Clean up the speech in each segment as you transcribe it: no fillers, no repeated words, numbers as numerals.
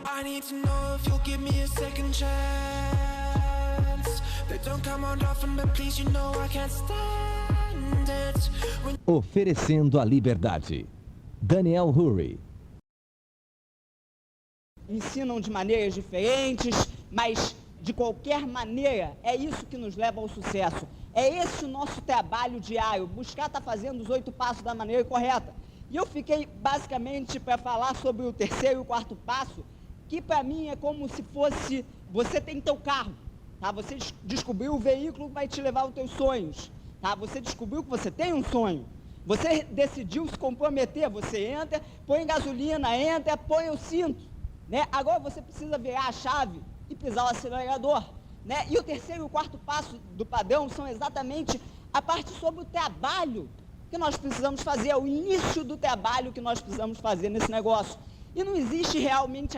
I need to know if you'll give me a second chance. They don't come on often, but please, you know I can't stand it. Oferecendo a liberdade. Daniel Hurry. Ensinam de maneiras diferentes, mas de qualquer maneira é isso que nos leva ao sucesso. É esse o nosso trabalho diário, buscar estar fazendo os 8 passos da maneira correta. E eu fiquei basicamente para falar sobre o terceiro e o quarto passo, que para mim é como se fosse, você tem teu carro, tá? Você descobriu o veículo que vai te levar aos teus sonhos, tá? Você descobriu que você tem um sonho, você decidiu se comprometer, você entra, põe gasolina, entra, põe o cinto, né? Agora você precisa virar a chave e pisar o acelerador, né? E o terceiro e o quarto passo do padrão são exatamente a parte sobre o trabalho que nós precisamos fazer, é o início do trabalho que nós precisamos fazer nesse negócio. E não existe realmente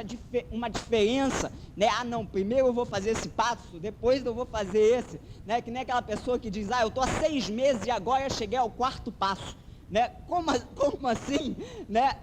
uma diferença, né? Ah, não, primeiro eu vou fazer esse passo, depois eu vou fazer esse, né? Que nem aquela pessoa que diz, ah, eu estou há 6 meses e agora eu cheguei ao quarto passo, né? Como assim, né?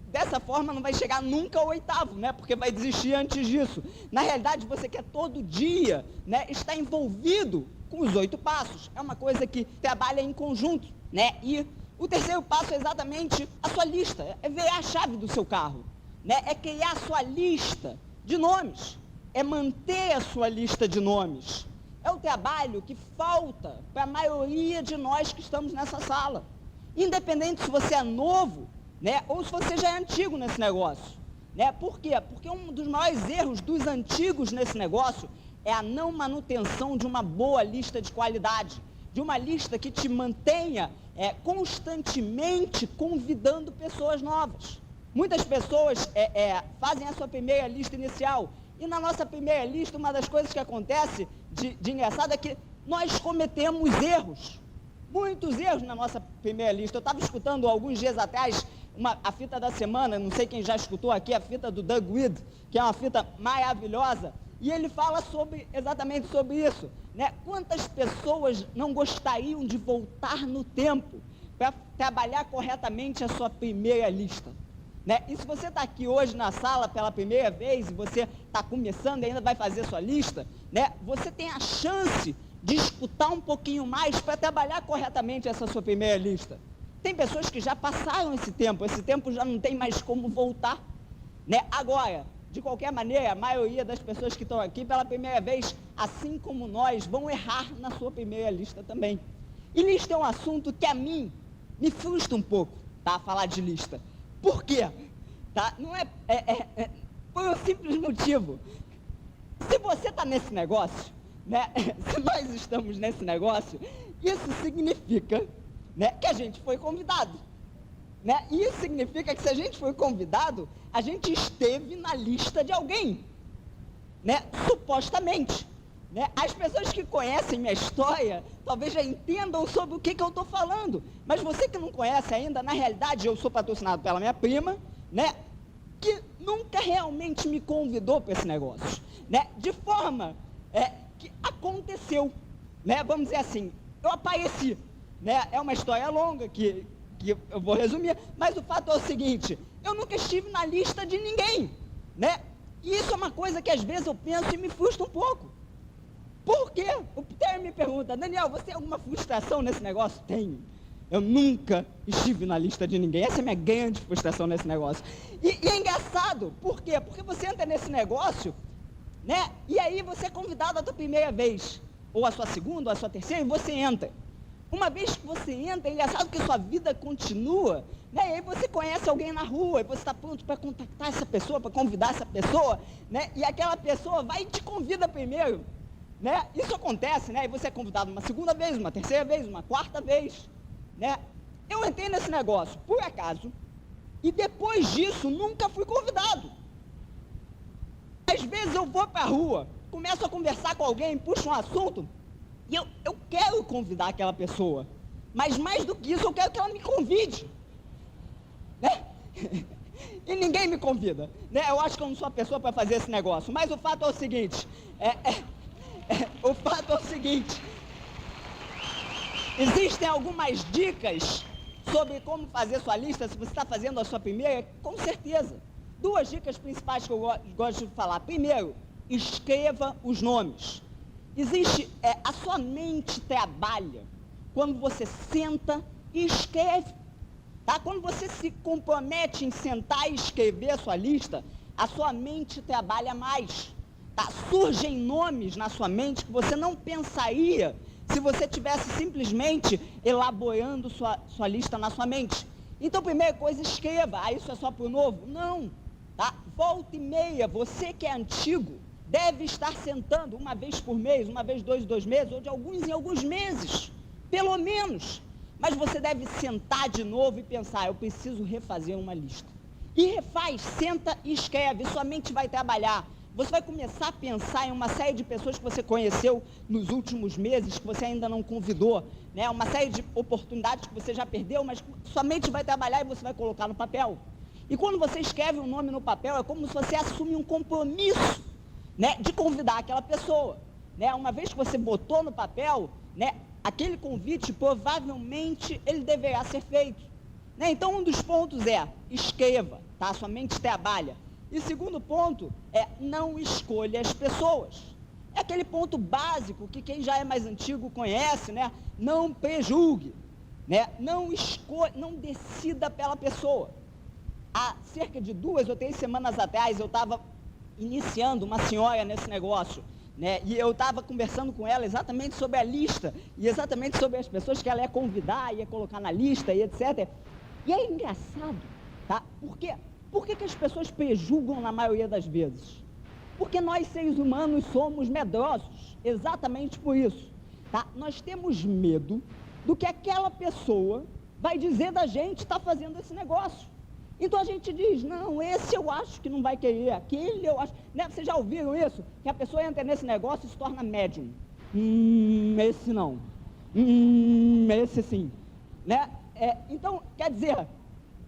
Dessa forma não vai chegar nunca ao 8º, né? Porque vai desistir antes disso. Na realidade, você quer todo dia, né, estar envolvido com os 8 passos. É uma coisa que trabalha em conjunto, né? E o terceiro passo é exatamente a sua lista, é ver a chave do seu carro, né? É criar a sua lista de nomes, é manter a sua lista de nomes. É o trabalho que falta para a maioria de nós que estamos nessa sala. Independente se você é novo, né, ou se você já é antigo nesse negócio, né? Por quê? Porque um dos maiores erros dos antigos nesse negócio é a não manutenção de uma boa lista de qualidade, de uma lista que te mantenha constantemente convidando pessoas novas. Muitas pessoas fazem a sua primeira lista inicial, e na nossa primeira lista, uma das coisas que acontece de engraçado é que nós cometemos erros, muitos erros na nossa primeira lista. Eu estava escutando alguns dias atrás a fita da semana, não sei quem já escutou aqui, a fita do Doug Wead, que é uma fita maravilhosa, e ele fala exatamente sobre isso, né? Quantas pessoas não gostariam de voltar no tempo para trabalhar corretamente a sua primeira lista, né? E se você está aqui hoje na sala pela primeira vez, e você está começando e ainda vai fazer sua lista, né? Você tem a chance de escutar um pouquinho mais para trabalhar corretamente essa sua primeira lista. Tem pessoas que já passaram esse tempo já não tem mais como voltar, né? Agora, de qualquer maneira, a maioria das pessoas que estão aqui pela primeira vez, assim como nós, vão errar na sua primeira lista também. E lista é um assunto que a mim me frustra um pouco, tá? Falar de lista. Por quê? Tá? Não por um simples motivo. Se você está nesse negócio, né? Se nós estamos nesse negócio, isso significa, né, que a gente foi convidado, né? E isso significa que se a gente foi convidado, a gente esteve na lista de alguém, né? Supostamente, né? As pessoas que conhecem minha história talvez já entendam sobre o que eu estou falando, mas você que não conhece ainda, na realidade eu sou patrocinado pela minha prima, né, que nunca realmente me convidou para esse negócio, né? De forma que aconteceu, né? Vamos dizer assim, eu apareci, né? É uma história longa que eu vou resumir, mas o fato é o seguinte, eu nunca estive na lista de ninguém, né? E isso é uma coisa que às vezes eu penso e me frustra um pouco. Por quê? O Peter me pergunta, Daniel, você tem alguma frustração nesse negócio? Tenho. Eu nunca estive na lista de ninguém. Essa é a minha grande frustração nesse negócio. E é engraçado, por quê? Porque você entra nesse negócio, né? E aí você é convidado a tua primeira vez, ou a sua segunda, ou a sua terceira, e você entra. Uma vez que você entra, é engraçado que sua vida continua, né? E aí você conhece alguém na rua, e você está pronto para contactar essa pessoa, para convidar essa pessoa, né? E aquela pessoa vai e te convida primeiro, né? Isso acontece, né? E você é convidado uma segunda vez, uma terceira vez, uma quarta vez, né? Eu entrei nesse negócio, por acaso, e depois disso nunca fui convidado. Às vezes eu vou para a rua, começo a conversar com alguém, puxo um assunto, e eu quero convidar aquela pessoa, mas mais do que isso, eu quero que ela me convide, né? E ninguém me convida, né? Eu acho que eu não sou a pessoa para fazer esse negócio, mas o fato é o seguinte, existem algumas dicas sobre como fazer sua lista, se você está fazendo a sua primeira, com certeza, Duas dicas principais que eu gosto de falar. Primeiro, escreva os nomes. A sua mente trabalha quando você senta e escreve. Tá? Quando você se compromete em sentar e escrever a sua lista, a sua mente trabalha mais. Tá? Surgem nomes na sua mente que você não pensaria se você tivesse simplesmente elaborando sua lista na sua mente. Então, primeira coisa, escreva. Isso é só para o novo? Não. Tá? Volta e meia, você que é antigo, deve estar sentando uma vez por mês, uma vez 2 meses, ou de alguns em alguns meses, pelo menos. Mas você deve sentar de novo e pensar, eu preciso refazer uma lista. E refaz, senta e escreve, sua mente vai trabalhar. Você vai começar a pensar em uma série de pessoas que você conheceu nos últimos meses, que você ainda não convidou, né? Uma série de oportunidades que você já perdeu, mas sua mente vai trabalhar e você vai colocar no papel. E quando você escreve um nome no papel, é como se você assume um compromisso, né, de convidar aquela pessoa. Né? Uma vez que você botou no papel, né, aquele convite, provavelmente, ele deverá ser feito. Né? Então, um dos pontos é, escreva, tá? Sua mente trabalha. E o segundo ponto é, não escolha as pessoas. É aquele ponto básico que quem já é mais antigo conhece, né? Não prejulgue, né? Não decida pela pessoa. Há cerca de 2 ou 3 semanas atrás, eu estava iniciando uma senhora nesse negócio, né? E eu estava conversando com ela exatamente sobre a lista, e exatamente sobre as pessoas que ela ia convidar, ia colocar na lista, e etc. E é engraçado, tá? Por que as pessoas prejulgam na maioria das vezes? Porque nós, seres humanos, somos medrosos, exatamente por isso, tá? Nós temos medo do que aquela pessoa vai dizer da gente está fazendo esse negócio. Então a gente diz, não, esse eu acho que não vai querer, aquele eu acho... Né? Vocês já ouviram isso? Que a pessoa entra nesse negócio e se torna médium. Esse não. Esse sim. Né? Então, quer dizer,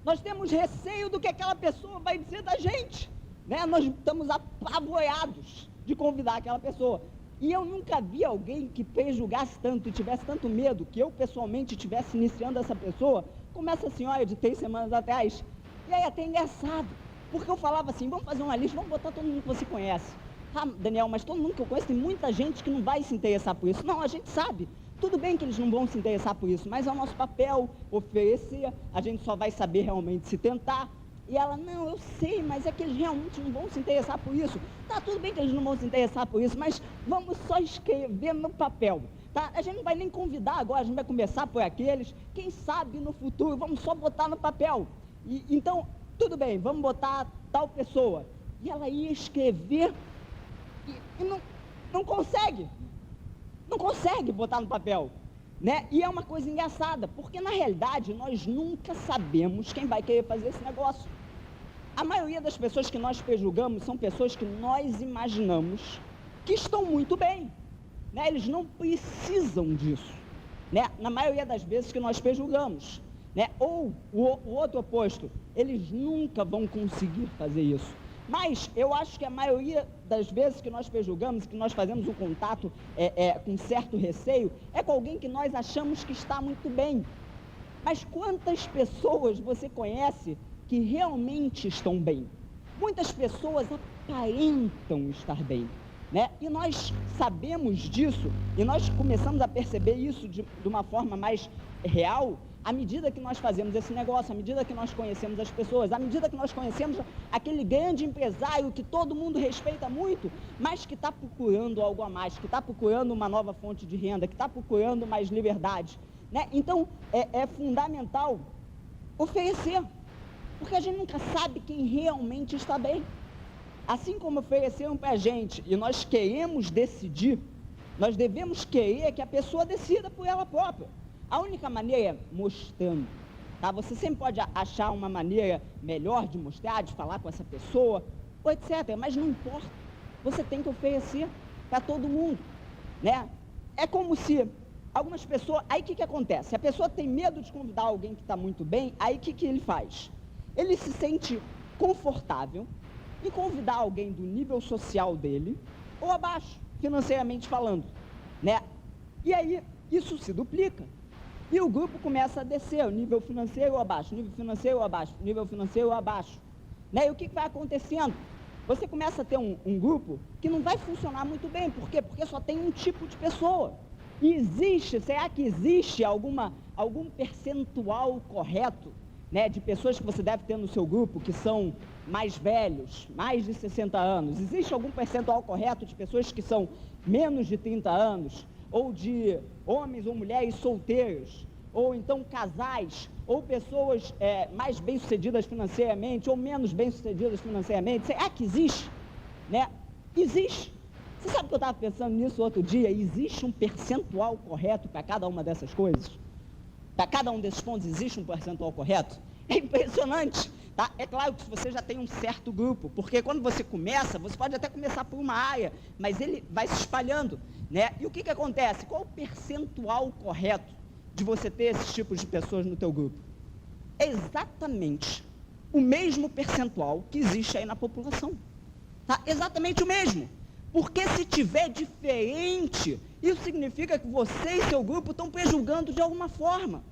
nós temos receio do que aquela pessoa vai dizer da gente. Né? Nós estamos apavorados de convidar aquela pessoa. E eu nunca vi alguém que prejulgasse tanto e tivesse tanto medo, que eu pessoalmente estivesse iniciando essa pessoa, como essa senhora de 3 semanas atrás. E aí até engraçado, porque eu falava assim, vamos fazer uma lista, vamos botar todo mundo que você conhece. Ah, Daniel, mas todo mundo que eu conheço, tem muita gente que não vai se interessar por isso. Não, a gente sabe, tudo bem que eles não vão se interessar por isso, mas é o nosso papel oferecer, a gente só vai saber realmente se tentar. E ela, não, eu sei, mas é que eles realmente não vão se interessar por isso. Tá, tudo bem que eles não vão se interessar por isso, mas vamos só escrever no papel. Tá? A gente não vai nem convidar agora, a gente vai começar por aqueles, quem sabe no futuro, vamos só botar no papel. Então, tudo bem, vamos botar tal pessoa. E ela ia escrever e não consegue botar no papel. Né? E é uma coisa engraçada, porque na realidade nós nunca sabemos quem vai querer fazer esse negócio. A maioria das pessoas que nós prejulgamos são pessoas que nós imaginamos que estão muito bem. Né? Eles não precisam disso. Né? Na maioria das vezes que nós prejulgamos. Né? Ou o outro oposto, eles nunca vão conseguir fazer isso. Mas eu acho que a maioria das vezes que nós prejulgamos, que nós fazemos um contato com certo receio, é com alguém que nós achamos que está muito bem. Mas quantas pessoas você conhece que realmente estão bem? Muitas pessoas aparentam estar bem. Né? E nós sabemos disso, e nós começamos a perceber isso de uma forma mais real, à medida que nós fazemos esse negócio, à medida que nós conhecemos as pessoas, à medida que nós conhecemos aquele grande empresário que todo mundo respeita muito, mas que está procurando algo a mais, que está procurando uma nova fonte de renda, que está procurando mais liberdade. Né? Então, é fundamental oferecer, porque a gente nunca sabe quem realmente está bem. Assim como ofereceram para a gente e nós queremos decidir, nós devemos querer que a pessoa decida por ela própria. A única maneira é mostrando, tá? Você sempre pode achar uma maneira melhor de mostrar, de falar com essa pessoa, ou etc. Mas não importa, você tem que oferecer para todo mundo, né? É como se algumas pessoas... Aí o que acontece? Se a pessoa tem medo de convidar alguém que está muito bem, aí o que ele faz? Ele se sente confortável em convidar alguém do nível social dele, ou abaixo, financeiramente falando, né? E aí isso se duplica. E o grupo começa a descer, o nível financeiro abaixo, nível financeiro abaixo, nível financeiro abaixo. né? E o que vai acontecendo? Você começa a ter um grupo que não vai funcionar muito bem. Por quê? Porque só tem um tipo de pessoa. E será que existe algum percentual correto, né, de pessoas que você deve ter no seu grupo que são mais velhos, mais de 60 anos? Existe algum percentual correto de pessoas que são menos de 30 anos? Ou de homens ou mulheres solteiros? Ou então casais? Ou pessoas mais bem-sucedidas financeiramente ou menos bem-sucedidas financeiramente? Será que existe? Né? Existe. Você sabe que eu estava pensando nisso outro dia? Existe um percentual correto para cada uma dessas coisas? Para cada um desses pontos existe um percentual correto? É impressionante, tá? É claro que você já tem um certo grupo, porque quando você começa, você pode até começar por uma área, mas ele vai se espalhando, né? E o que acontece? Qual o percentual correto de você ter esses tipos de pessoas no teu grupo? É exatamente o mesmo percentual que existe aí na população, tá? Exatamente o mesmo. Porque se tiver diferente, isso significa que você e seu grupo estão prejulgando de alguma forma.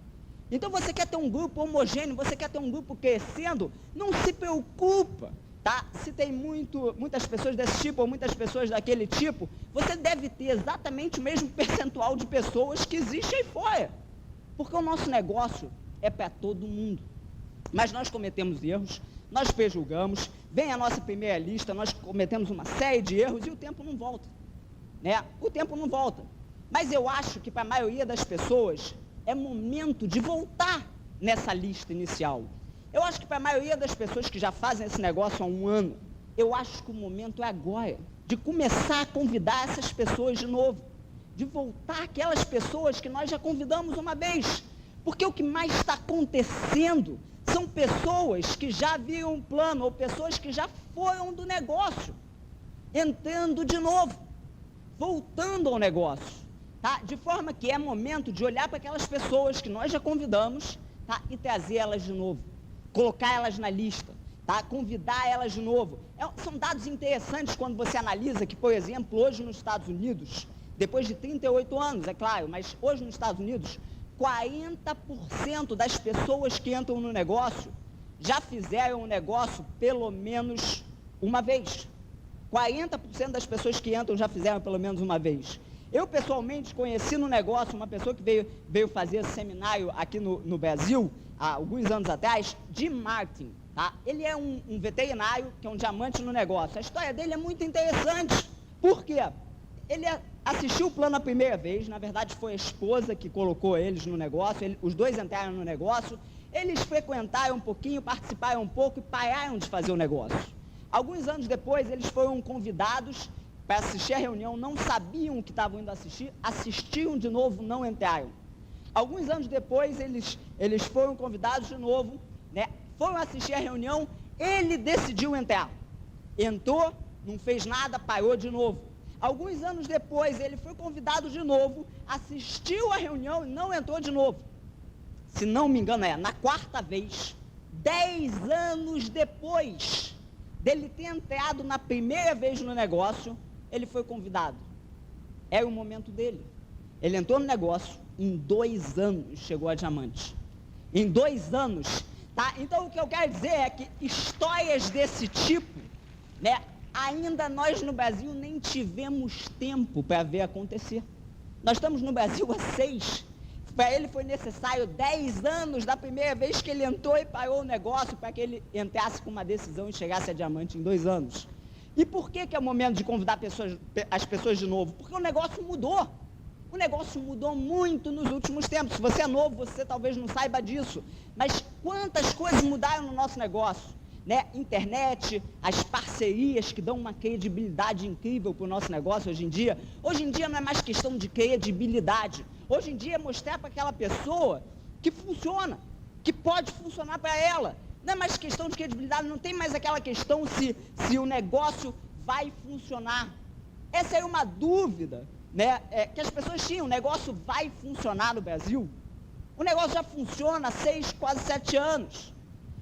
Então você quer ter um grupo homogêneo, você quer ter um grupo crescendo, não se preocupa, tá? Se tem muitas pessoas desse tipo ou muitas pessoas daquele tipo, você deve ter exatamente o mesmo percentual de pessoas que existe aí fora. Porque o nosso negócio é para todo mundo. Mas nós cometemos erros, nós prejulgamos, vem a nossa primeira lista, nós cometemos uma série de erros e o tempo não volta, né? O tempo não volta. Mas eu acho que para a maioria das pessoas é momento de voltar nessa lista inicial. Eu acho que para a maioria das pessoas que já fazem esse negócio há um ano, eu acho que o momento é agora, de começar a convidar essas pessoas de novo, de voltar aquelas pessoas que nós já convidamos uma vez. Porque o que mais está acontecendo são pessoas que já viram um plano, ou pessoas que já foram do negócio, entrando de novo, voltando ao negócio, tá? De forma que é momento de olhar para aquelas pessoas que nós já convidamos, tá? E trazer elas de novo, colocar elas na lista, tá? Convidar elas de novo. São dados interessantes quando você analisa que, por exemplo, hoje nos Estados Unidos, depois de 38 anos, é claro, mas hoje nos Estados Unidos, 40% das pessoas que entram no negócio já fizeram o negócio pelo menos uma vez. 40% das pessoas que entram já fizeram pelo menos uma vez. Eu, pessoalmente, conheci no negócio uma pessoa que veio fazer seminário aqui no Brasil, há alguns anos atrás, de marketing, tá? Ele é um veterinário, que é um diamante no negócio. A história dele é muito interessante. Por quê? Ele assistiu o plano a primeira vez, na verdade foi a esposa que colocou eles no negócio, os dois entraram no negócio, eles frequentaram um pouquinho, participaram um pouco e pararam de fazer o negócio. Alguns anos depois, eles foram convidados para assistir a reunião, não sabiam o que estavam indo assistir, assistiram de novo, não entraram. Alguns anos depois, eles foram convidados de novo, né? Foram assistir a reunião, ele decidiu entrar. Entrou, não fez nada, parou de novo. Alguns anos depois, ele foi convidado de novo, assistiu a reunião e não entrou de novo. Se não me engano, na quarta vez, 10 anos depois dele ter entrado na primeira vez no negócio, ele foi convidado. Era o momento dele. Ele entrou no negócio, em 2 anos chegou a diamante. Em 2 anos, tá? Então o que eu quero dizer é que histórias desse tipo, né? Ainda nós no Brasil nem tivemos tempo para ver acontecer. Nós estamos no Brasil há 6. Para ele foi necessário 10 anos da primeira vez que ele entrou e parou o negócio para que ele entrasse com uma decisão e chegasse a diamante em 2 anos. E por que é o momento de convidar as pessoas de novo? Porque o negócio mudou. O negócio mudou muito nos últimos tempos. Se você é novo, você talvez não saiba disso. Mas quantas coisas mudaram no nosso negócio? Né? Internet, as parcerias que dão uma credibilidade incrível para o nosso negócio hoje em dia. Hoje em dia não é mais questão de credibilidade. Hoje em dia é mostrar para aquela pessoa que funciona, que pode funcionar para ela. Não é mais questão de credibilidade, não tem mais aquela questão se o negócio vai funcionar. Essa é uma dúvida, né? Que as pessoas tinham. O negócio vai funcionar no Brasil? O negócio já funciona há 6, quase 7 anos.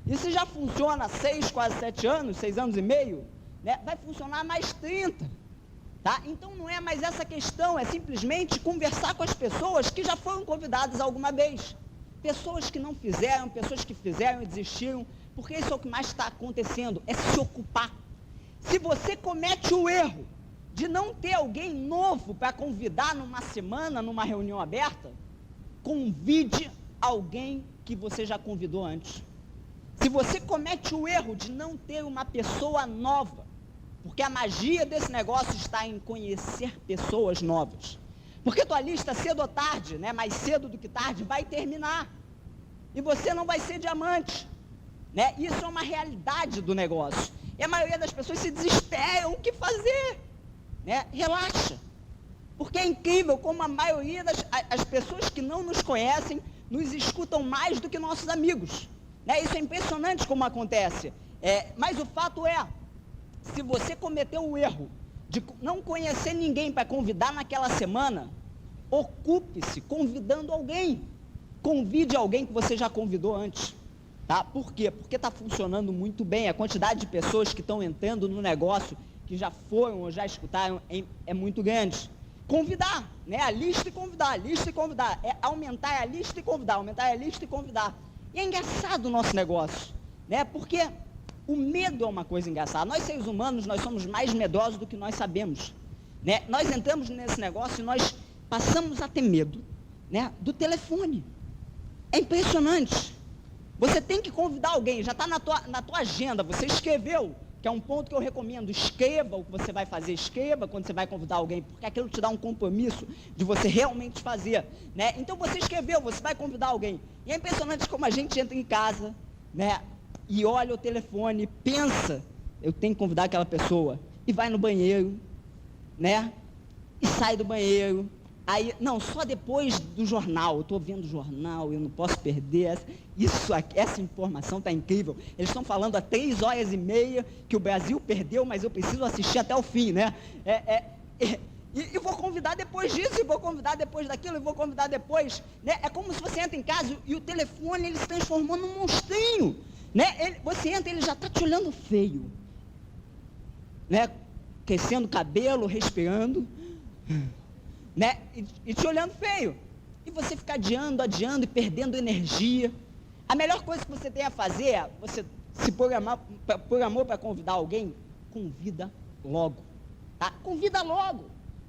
E se já funciona há 6, quase 7 anos, 6 anos e meio, né, vai funcionar mais 30. Tá? Então não é mais essa questão, é simplesmente conversar com as pessoas que já foram convidadas alguma vez. Pessoas que não fizeram, pessoas que fizeram e desistiram, porque isso é o que mais está acontecendo, é se ocupar. Se você comete o erro de não ter alguém novo para convidar numa semana, numa reunião aberta, convide alguém que você já convidou antes. Se você comete o erro de não ter uma pessoa nova, porque a magia desse negócio está em conhecer pessoas novas. Porque tua lista, cedo ou tarde, né, mais cedo do que tarde, vai terminar. E você não vai ser diamante. Né? Isso é uma realidade do negócio. E a maioria das pessoas se desesperam, o que fazer? Né? Relaxa. Porque é incrível como a maioria das pessoas que não nos conhecem, nos escutam mais do que nossos amigos. Né? Isso é impressionante como acontece. Mas o fato é, se você cometeu o erro de não conhecer ninguém para convidar naquela semana, ocupe-se convidando alguém. Convide alguém que você já convidou antes. Tá? Por quê? Porque está funcionando muito bem. A quantidade de pessoas que estão entrando no negócio, que já foram ou já escutaram, é muito grande. Convidar, né? A lista e convidar, lista e convidar. É aumentar a lista e convidar, aumentar a lista e convidar. E é engraçado o nosso negócio, né? Porque o medo é uma coisa engraçada. Nós, seres humanos, nós somos mais medrosos do que nós sabemos. Né? Nós entramos nesse negócio e nós passamos a ter medo, né, do telefone. É impressionante. Você tem que convidar alguém, já está na tua agenda, você escreveu, que é um ponto que eu recomendo. Escreva o que você vai fazer, escreva quando você vai convidar alguém, porque aquilo te dá um compromisso de você realmente fazer. Né? Então você escreveu, você vai convidar alguém. E é impressionante como a gente entra em casa, né, e olha o telefone, pensa, eu tenho que convidar aquela pessoa, e vai no banheiro, né, e sai do banheiro, aí, não, só depois do jornal, eu estou vendo o jornal, eu não posso perder, essa informação está incrível, eles estão falando há 3h30 que o Brasil perdeu, mas eu preciso assistir até o fim, né, e vou convidar depois disso, e vou convidar depois daquilo, e vou convidar depois, né, é como se você entra em casa e o telefone, ele se transformou num monstrinho, né, você entra, ele já está te olhando feio, né, crescendo o cabelo, respirando, né, e te olhando feio, e você fica adiando e perdendo energia. A melhor coisa que você tem a fazer é, você se programar para convidar alguém, convida logo, tá? Convida logo,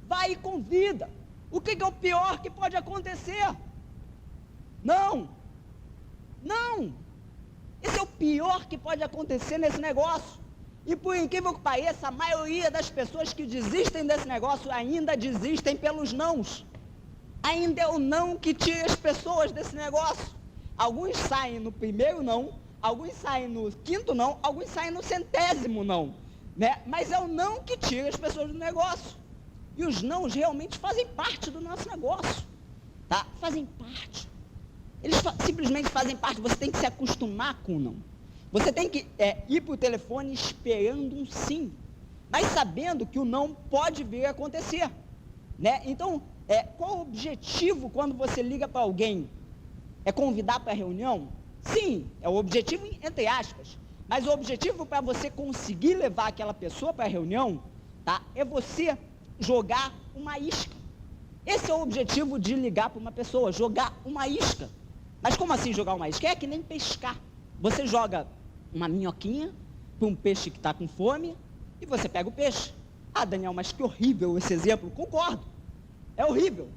vai e convida. O que é o pior que pode acontecer? Não, esse é o pior que pode acontecer nesse negócio. E por incrível que pareça, a maioria das pessoas que desistem desse negócio ainda desistem pelos nãos. Ainda é o não que tira as pessoas desse negócio. Alguns saem no primeiro não, alguns saem no quinto não, alguns saem no 100º não, né? Mas é o não que tira as pessoas do negócio. E os nãos realmente fazem parte do nosso negócio, tá? Fazem parte. Eles simplesmente fazem parte, você tem que se acostumar com o não. Você tem que ir para o telefone esperando um sim, mas sabendo que o não pode vir a acontecer. Né? Então, qual o objetivo quando você liga para alguém? É convidar para a reunião? Sim, é o objetivo entre aspas. Mas o objetivo para você conseguir levar aquela pessoa para a reunião, tá, é você jogar uma isca. Esse é o objetivo de ligar para uma pessoa, jogar uma isca. Mas como assim jogar uma isca? É que nem pescar. Você joga uma minhoquinha para um peixe que está com fome e você pega o peixe. Ah, Daniel, mas que horrível esse exemplo. Concordo, é horrível.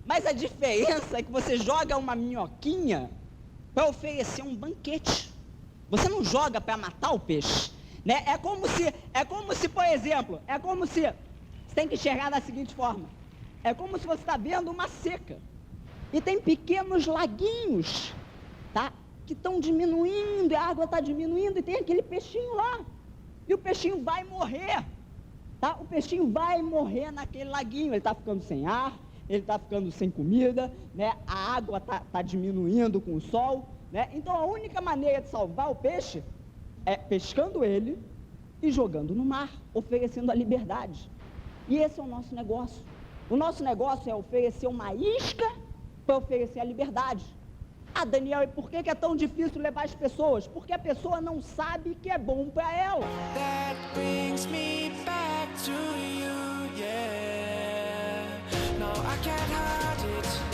Mas a diferença é que você joga uma minhoquinha para oferecer um banquete. Você não joga para matar o peixe. Né? É como se, por exemplo, você tem que enxergar da seguinte forma. É como se você está vendo uma seca. E tem pequenos laguinhos, tá? Que estão diminuindo, a água está diminuindo e tem aquele peixinho lá. E o peixinho vai morrer, tá? O peixinho vai morrer naquele laguinho, ele está ficando sem ar, ele está ficando sem comida, né? A água está diminuindo com o sol, né? Então a única maneira de salvar o peixe é pescando ele e jogando no mar, oferecendo a liberdade. E esse é o nosso negócio. O nosso negócio é oferecer uma isca para oferecer a liberdade. Ah, Daniel, e por que é tão difícil levar as pessoas? Porque a pessoa não sabe que é bom para ela. That brings me back to you, yeah. No, I can't hide it.